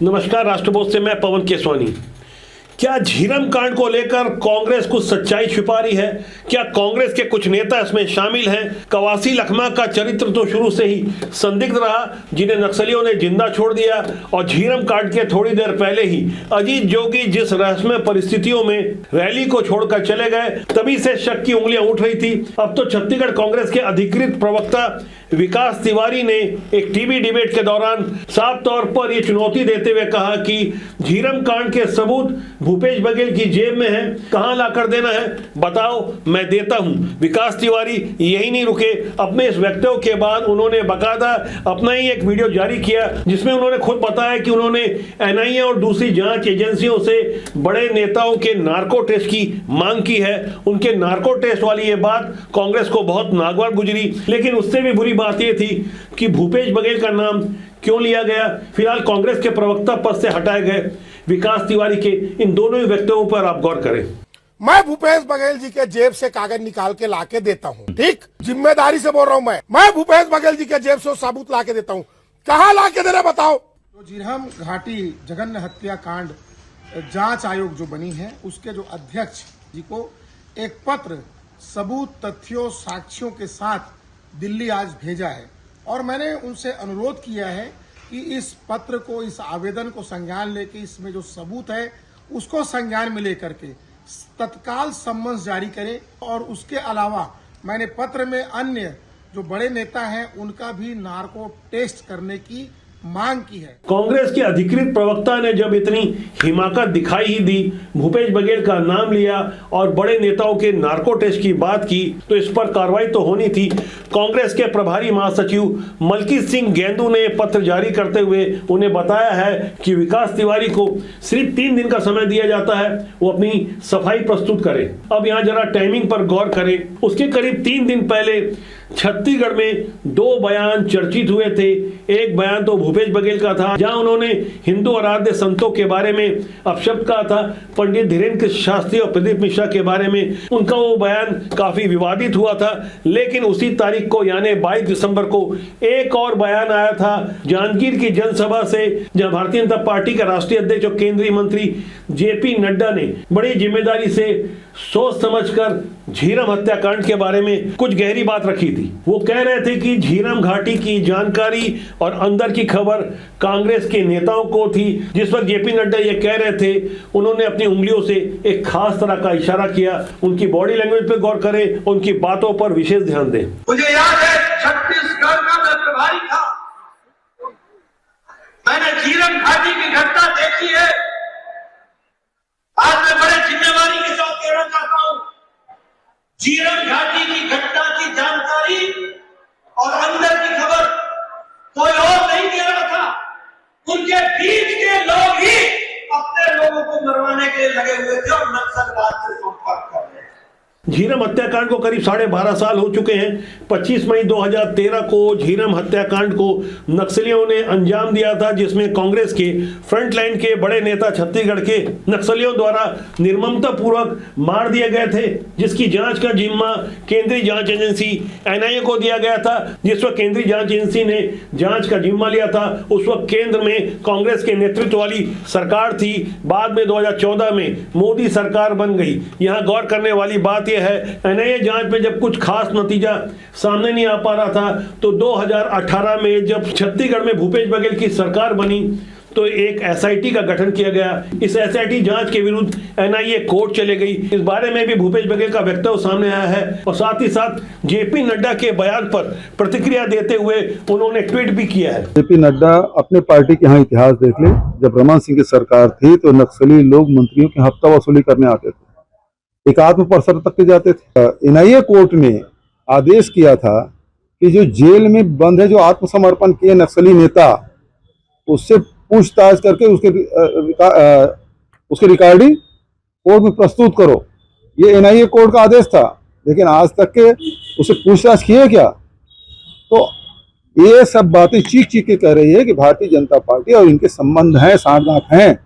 नमस्कार, राष्ट्रबोध से मैं पवन केसवानी। क्या झीरम कांड को लेकर कांग्रेस कुछ सच्चाई छिपा रही है? क्या कांग्रेस के कुछ नेता इसमें शामिल हैं? कवासी लखमा का चरित्र तो शुरू से ही संदिग्ध रहा, जिन्हें नक्सलियों ने जिंदा छोड़ दिया, और झीरम कांड के थोड़ी देर पहले ही अजीत जोगी जिस रहस्यमय परिस्थितियों में रैली को छोड़कर चले गए, तभी से शक की उंगलियां उठ रही थी। अब तो छत्तीसगढ़ कांग्रेस के अधिकृत प्रवक्ता विकास तिवारी ने एक टीवी डिबेट के दौरान साफ तौर पर यह चुनौती देते हुए कहा कि झीरम कांड के सबूत भूपेश बघेल की जेब में है, कहां लाकर देना है बताओ, मैं देता हूं। विकास तिवारी यही नहीं रुके, अपने इस वक्तव्य के बाद उन्होंने बकायदा अपना ही एक वीडियो जारी किया, जिसमें उन्होंने खुद बताया कि उन्होंने एनआईए और दूसरी जांच एजेंसियों से बड़े नेताओं के नार्को टेस्ट की मांग की है। उनके नार्को टेस्ट वाली ये बात कांग्रेस को बहुत नागवार गुजरी, लेकिन उससे भी बुरी बात यह थी कि भूपेश बघेल का नाम क्यों लिया गया। फिलहाल कांग्रेस के प्रवक्ता पद से हटाए गए विकास तिवारी के इन दोनों ही वक्तव्यों पर आप गौर करें। मैं भूपेश बघेल जी के जेब से कागज निकाल के लाके देता हूँ, ठीक, जिम्मेदारी से बोल रहा हूँ। मैं भूपेश बघेल जी के जेब से सबूत लाके देता हूँ। कहाँ लाके दे रहे बताओ। तो झीरम घाटी जघन्य हत्याकांड जांच आयोग जो बनी है, उसके जो अध्यक्ष जी को एक पत्र सबूत, तथ्यों, साक्ष्यों के साथ दिल्ली आज भेजा है, और मैंने उनसे अनुरोध किया है कि इस पत्र को, इस आवेदन को संज्ञान लेके इसमें जो सबूत है उसको संज्ञान में लेकर के तत्काल सम्मन जारी करें। और उसके अलावा मैंने पत्र में अन्य जो बड़े नेता हैं उनका भी नार्को टेस्ट करने की मांग की है। कांग्रेस के अधिकृत प्रवक्ता ने जब इतनी हिमाकत दिखाई ही दी, भूपेश बघेल का नाम लिया और बड़े नेताओं के नार्को टेस्ट की बात की, तो इस पर कार्रवाई तो होनी थी। कांग्रेस के प्रभारी महासचिव मलकीत सिंह गेंदू ने पत्र जारी करते हुए उन्हें बताया है कि विकास तिवारी को सिर्फ 3 दिन का समय दिया जाता है, वो अपनी सफाई प्रस्तुत करे। अब यहाँ जरा टाइमिंग पर गौर करें। उसके करीब 3 दिन पहले छत्तीसगढ़ में 2 बयान चर्चित हुए थे। एक बयान तो भूपेश बघेल का था, जहां उन्होंने हिंदू आराध्य संतों के बारे में अपशब्द कहा था, पंडित धीरेन्द्र शास्त्री और प्रदीप मिश्रा के बारे में। उनका वो बयान काफी विवादित हुआ था, लेकिन उसी तारीख को यानी 22 दिसंबर को एक और बयान आया था जांजगीर की जनसभा से, जहां भारतीय जनता पार्टी के राष्ट्रीय अध्यक्ष और केंद्रीय मंत्री जेपी नड्डा ने बड़ी जिम्मेदारी से सोच समझकर झीरम हत्याकांड के बारे में कुछ गहरी बात रखी थी। वो कह रहे थे कि झीरम घाटी की जानकारी और अंदर की खबर कांग्रेस के नेताओं को थी। जिस वक्त जेपी नड्डा ये कह रहे थे, उन्होंने अपनी उंगलियों से एक खास तरह का इशारा किया। उनकी बॉडी लैंग्वेज पे गौर करें, उनकी बातों पर विशेष ध्यान दें। मुझे याद है छत्तीसगढ़ का मैं प्रभारी था, मैंने झीरम घाटी की घटना देखी है। आज मैं बड़े जिम्मेवारी के साथ कहना चाहता हूं, झीरम घाटी की घटना की जानकारी और अंदर की खबर कोई और नहीं दे रहा था, उनके बीच के लोग ही अपने लोगों को मरवाने के लिए लगे हुए थे और नक्सलवाद से संपर्क कर रहे थे। झीरम हत्याकांड को करीब 12.5 साल हो चुके हैं। 25 मई 2013 को झीरम हत्याकांड को नक्सलियों ने अंजाम दिया था, जिसमें कांग्रेस के फ्रंटलाइन के बड़े नेता छत्तीसगढ़ के नक्सलियों द्वारा निर्ममता पूर्वक मार दिए गए थे, जिसकी जांच का जिम्मा केंद्रीय जांच एजेंसी एनआईए को दिया गया था। जिस वक्त केंद्रीय जांच एजेंसी ने जांच का जिम्मा लिया था, उस वक्त केंद्र में कांग्रेस के नेतृत्व वाली सरकार थी। बाद में 2014 में मोदी सरकार बन गई। यहाँ गौर करने वाली बात है, एनआईए जांच में जब कुछ खास नतीजा सामने नहीं आ पा रहा था, तो 2018 में जब छत्तीसगढ़ में भूपेश बघेल की सरकार बनी, तो एक एसआईटी का गठन किया गया। इस एसआईटी जांच के विरुद्ध एनआईए कोर्ट चले गई। इस बारे में भी भूपेश बघेल का वक्तव्य सामने आया है, और साथ ही साथ जेपी नड्डा के बयान पर प्रतिक्रिया देते हुए उन्होंने ट्वीट भी किया है। जेपी नड्डा अपने पार्टी के यहाँ इतिहास देख ले, जब रमन सिंह की सरकार थी तो नक्सली लोग मंत्रियों की हफ्ता वसूली करने आते थे, एक आत्मप्रसर तक के जाते थे। एनआईए कोर्ट ने आदेश किया था कि जो जेल में बंद है, जो आत्मसमर्पण किए नक्सली नेता, उससे पूछताछ करके उसके रिकॉर्डिंग कोर्ट में प्रस्तुत करो। ये एनआईए कोर्ट का आदेश था, लेकिन आज तक के उसे पूछताछ किए क्या? तो ये सब बातें चीख चीख के कह रही है कि भारतीय जनता पार्टी और इनके संबंध हैं, साठगांठ हैं।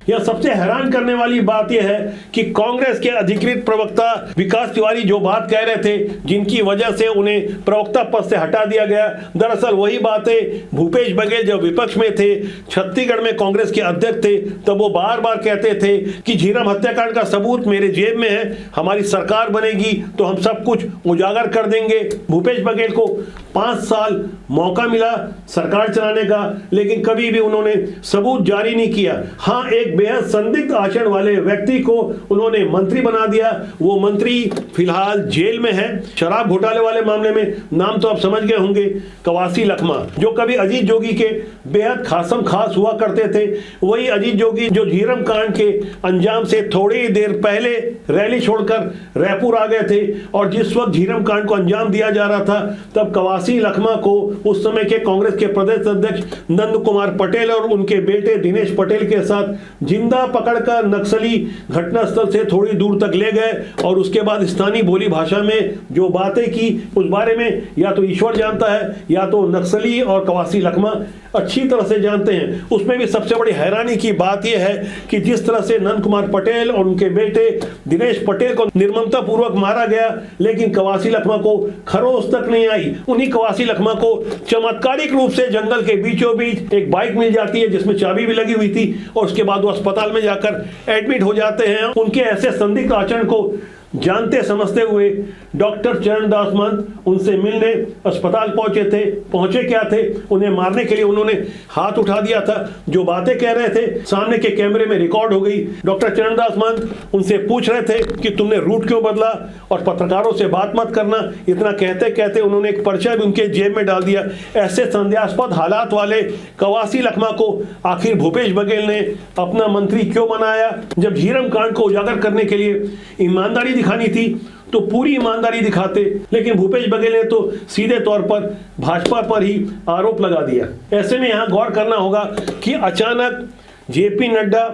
यह सबसे हैरान करने वाली बात यह है कि कांग्रेस के अधिकृत प्रवक्ता विकास तिवारी जो बात कह रहे थे, जिनकी वजह से उन्हें प्रवक्ता पद से हटा दिया गया, दरअसल वही बातें भूपेश बघेल जब विपक्ष में थे, छत्तीसगढ़ में कांग्रेस के अध्यक्ष थे, तब वो बार बार कहते थे कि झीरम हत्याकांड का सबूत मेरे जेब में है, हमारी सरकार बनेगी तो हम सब कुछ उजागर कर देंगे। भूपेश बघेल को 5 साल मौका मिला सरकार चलाने का, लेकिन कभी भी उन्होंने सबूत जारी नहीं किया। हाँ, एक बेहद संदिग्ध आचरण वाले व्यक्ति को उन्होंने मंत्री बना दिया। वो मंत्री फिलहाल जेल में है। शराब घोटाले वाले मामले में नाम तो आप समझ गए होंगे, कवासी लखमा, जो कभी अजीत जोगी के बेहद खासम खास हुआ करते थे। वही अजीत जोगी जो झीरम कांड के अंजाम से थोड़ी ही देर पहले रैली छोड़कर रायपुर आ गए थे, और जिस वक्त झीरम कांड को अंजाम दिया जा रहा था तब कवासी लखमा को उस समय के कांग्रेस के प्रदेश अध्यक्ष नंद कुमार पटेल और उनके बेटे दिनेश पटेल के साथ जिंदा पकड़कर नक्सली घटनास्थल से थोड़ी दूर तक ले गए, और उसके बाद स्थानीय बोली भाषा में जो बातें की उस बारे में या तो ईश्वर जानता है या तो नक्सली और कवासी लखमा अच्छी तरह से जानते हैं। उसमें भी सबसे बड़ी हैरानी की बात यह है कि जिस तरह से नंद कुमार पटेल और उनके बेटे दिनेश पटेल को निर्ममता पूर्वक मारा गया, लेकिन कवासी लखमा को खरोच तक नहीं आई। उन्हीं कवासी लखमा को चमत्कारिक रूप से जंगल के बीचों बीच एक बाइक मिल जाती है जिसमें चाबी भी लगी हुई थी, और उसके बाद वो अस्पताल में जाकर एडमिट हो जाते हैं। उनके ऐसे संदिग्ध आचरण को जानते समझते हुए डॉक्टर चरणदास महंत उनसे मिलने अस्पताल पहुंचे क्या थे, उन्हें मारने के लिए उन्होंने हाथ उठा दिया था। जो बातें कह रहे थे सामने के कैमरे में रिकॉर्ड हो गई। डॉक्टर चरणदास महंत उनसे पूछ रहे थे कि तुमने रूट क्यों बदला और पत्रकारों से बात मत करना। इतना कहते कहते उन्होंने एक पर्चा भी उनके जेब में डाल दिया। ऐसे संदेहास्पद हालात वाले कवासी लखमा को आखिर भूपेश बघेल ने अपना मंत्री क्यों बनाया? जब झीरम कांड को उजागर करने के लिए ईमानदारी दिखानी थी तो पूरी ईमानदारी दिखाते, लेकिन भूपेश बघेल ने तो सीधे तौर पर भाजपा पर ही आरोप लगा दिया। ऐसे में यहां गौर करना होगा कि अचानक जेपी नड्डा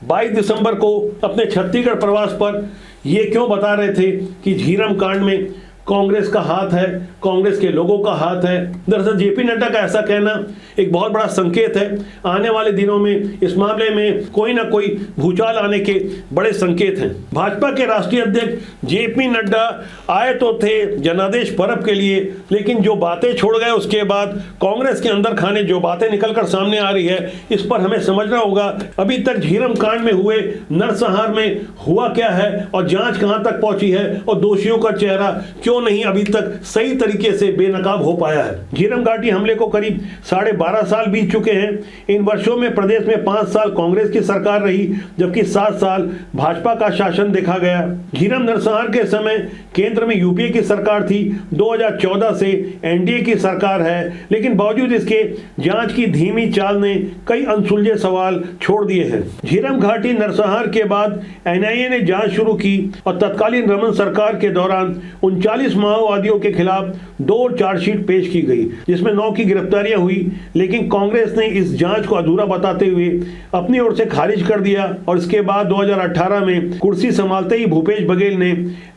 22 दिसंबर को अपने छत्तीसगढ़ प्रवास पर ये क्यों बता रहे थे कि झीरम कांड में कांग्रेस का हाथ है, कांग्रेस के लोगों का हाथ है। दरअसल जेपी नड्डा का ऐसा कहना एक बहुत बड़ा संकेत है। आने वाले दिनों में इस मामले में कोई ना कोई भूचाल आने के बड़े संकेत हैं। भाजपा के राष्ट्रीय अध्यक्ष जेपी नड्डा आए तो थे जनादेश पर्व के लिए, लेकिन जो बातें छोड़ गए उसके बाद कांग्रेस के अंदर खाने जो बातें निकलकर सामने आ रही है, इस पर हमें समझना होगा अभी तक झीरम कांड में हुए नरसंहार में हुआ क्या है और जांच कहां तक पहुंची है, और दोषियों का चेहरा क्यों नहीं अभी तक सही तरीके से बेनकाब हो पाया है। झीरम घाटी हमले को करीब 12.5 साल बीत चुके हैं। इन वर्षों में प्रदेश में 5 साल कांग्रेस की सरकार रही, जबकि 7 साल भाजपा का शासन देखा गया। झीरम नरसंहार के समय केंद्र में यूपीए की सरकार थी, 2014 से एनडीए की सरकार है, लेकिन बावजूद इसके जांच की धीमी चाल ने कई अनसुलझे सवाल छोड़ दिए हैं। झीरम घाटी नरसंहार के बाद एनआईए ने जांच शुरू की और तत्कालीन रमन सरकार के दौरान 39 माओवादियों के खिलाफ 2 चार्जशीट पेश की गई, जिसमें 9 की गिरफ्तारियां हुई, लेकिन कांग्रेस ने इस जांच को अधूरा बताते हुए अपनी ओर से खारिज कर दिया। और इसके बाद 2018 में कुर्सी संभालते ही भूपेश बघेल ने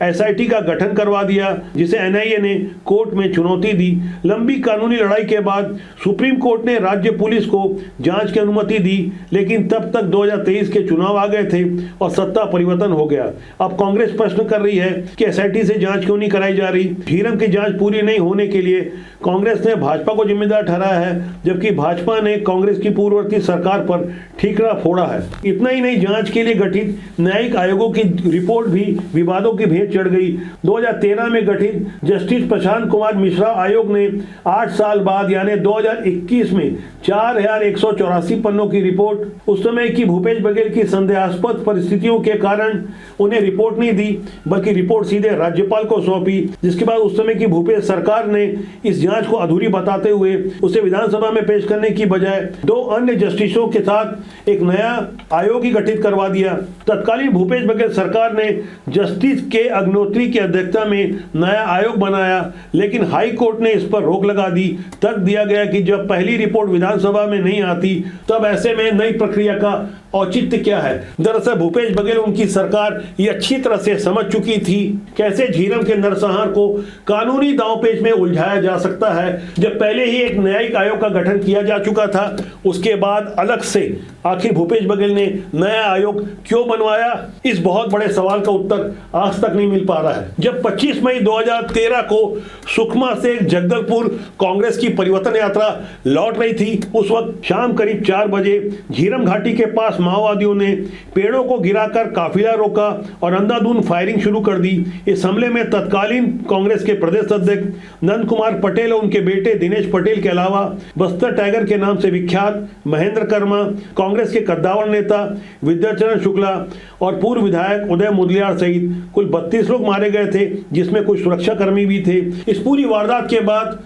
एसआईटी का गठन करवा दिया, जिसे एनआईए ने कोर्ट में चुनौती दी। लंबी कानूनी लड़ाई के बाद सुप्रीम कोर्ट ने राज्य पुलिस को जांच की अनुमति दी, लेकिन तब तक 2023 के चुनाव आ गए थे और सत्ता परिवर्तन हो गया। अब कांग्रेस प्रश्न कर रही है कि एसआईटी से जांच क्यों नहीं कराई जा रही। झीरम की जांच पूरी नहीं होने के लिए कांग्रेस ने भाजपा को जिम्मेदार ठहराया है, जबकि भाजपा ने कांग्रेस की पूर्ववर्ती सरकार पर ठीकरा फोड़ा है। इतना ही नहीं, जांच के लिए गठित न्यायिक आयोगों की रिपोर्ट भी विवादों की भेंट चढ़ गई। 2013 में गठित जस्टिस प्रशांत कुमार मिश्रा आयोग ने 8 साल बाद यानी 2021 में 4184 पन्नों की रिपोर्ट उस समय की भूपेश बघेल की संदेहास्पद परिस्थितियों के कारण उन्हें रिपोर्ट नहीं दी, बल्कि रिपोर्ट सीधे राज्यपाल को सौंपी, जिसके बाद उस समय की भूपेश सरकार ने इस जांच को अधूरी बताते हुए उसे विधानसभा में पेश करने की बजाय 2 अन्य जस्टिसों के साथ एक नया आयोग ही गठित करवा दिया। तत्कालीन भूपेश बघेल सरकार ने जस्टिस के अग्निहोत्री की अध्यक्षता में नया आयोग बनाया, लेकिन हाई कोर्ट ने इस पर रोक लगा दी। तर्क दिया गया कि जब पहली रिपोर्ट विधानसभा में नहीं आती, तब ऐसे में नई प्रक्रिया का औचित्य क्या है। दरअसल भूपेश बघेल उनकी सरकार ये अच्छी तरह से समझ चुकी थी कैसे झीरम के नरसंहार को कानूनी दांवपेच में उलझाया जा सकता है। जब पहले ही एक न्यायिक आयोग का गठन किया जा चुका था, उसके बाद अलग से आखिर भूपेश बघेल ने नया आयोग क्यों बनवाया, इस बहुत बड़े सवाल का उत्तर आज तक नहीं मिल पा रहा है। जब 25 मई 2013 को सुकमा से जगदलपुर कांग्रेस की परिवर्तन यात्रा लौट रही थी, उस वक्त शाम करीब 4 बजे झीरम घाटी के पास माओवादियों ने पेड़ों को गिराकर काफिला रोका और अंधाधुंध फायरिंग शुरू कर दी। इस हमले में तत्कालीन कांग्रेस के प्रदेश अध्यक्ष नंद कुमार पटेल और उनके बेटे दिनेश पटेल के अलावा बस्तर टाइगर के नाम से विख्यात महेंद्र कर्मा, कांग्रेस के कद्दावर नेता विद्याचरण शुक्ला और पूर्व विधायक उदय मुदलियार सहित कुल 32 लोग मारे गए थे, जिसमें कुछ सुरक्षाकर्मी भी थे। इस पूरी वारदात के बाद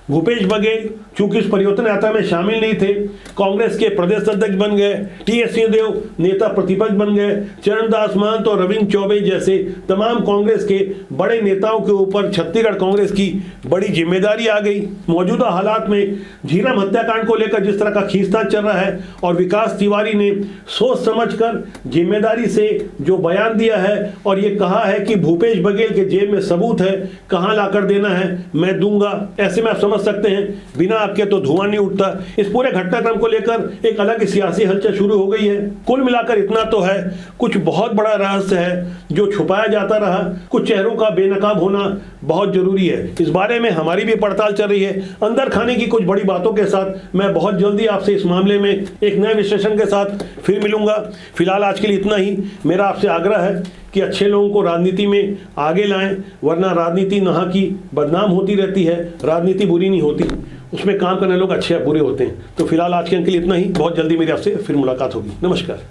भूपेश बघेल चूंकि इस परिवर्तन यात्रा में शामिल नहीं थे, कांग्रेस के प्रदेश अध्यक्ष बन गए, टी.एस. सिंहदेव नेता प्रतिपक्ष बन गए, चरणदास महंत और रविंद्र चौबे जैसे तमाम कांग्रेस के बड़े नेताओं के ऊपर छत्तीसगढ़ कांग्रेस की बड़ी जिम्मेदारी आ गई। मौजूदा हालात में झीरम हत्याकांड को लेकर जिस तरह का खींचतान चल रहा है और विकास तिवारी ने सोच समझकर जिम्मेदारी से जो बयान दिया है और ये कहा है कि भूपेश बघेल के जेब में सबूत है, कहां लाकर देना है मैं दूंगा, ऐसे में आप समझ सकते हैं बिना आग के तो धुआं नहीं उठता। इस पूरे घटनाक्रम को लेकर एक अलग सियासी हलचल शुरू हो गई है। कुल मिलाकर इतना तो है, कुछ बहुत बड़ा रहस्य है जो छुपाया जाता रहा। कुछ चेहरों का बेनकाब होना बहुत जरूरी है। इस बारे में हमारी भी पड़ताल चल रही है। अंदर खाने की कुछ बड़ी बातों के साथ मैं बहुत जल्दी आपसे इस मामले में एक नए विश्लेषण के साथ फिर मिलूंगा। फिलहाल आज के लिए इतना ही। मेरा आपसे आग्रह है कि अच्छे लोगों को राजनीति में आगे लाएं, वरना राजनीति नहा की बदनाम होती रहती है। राजनीति बुरी नहीं होती, उसमें काम करने लोग अच्छे बुरे होते हैं। तो फिलहाल आज के अंक के लिए इतना ही। बहुत जल्दी मेरी आपसे फिर मुलाकात होगी। नमस्कार।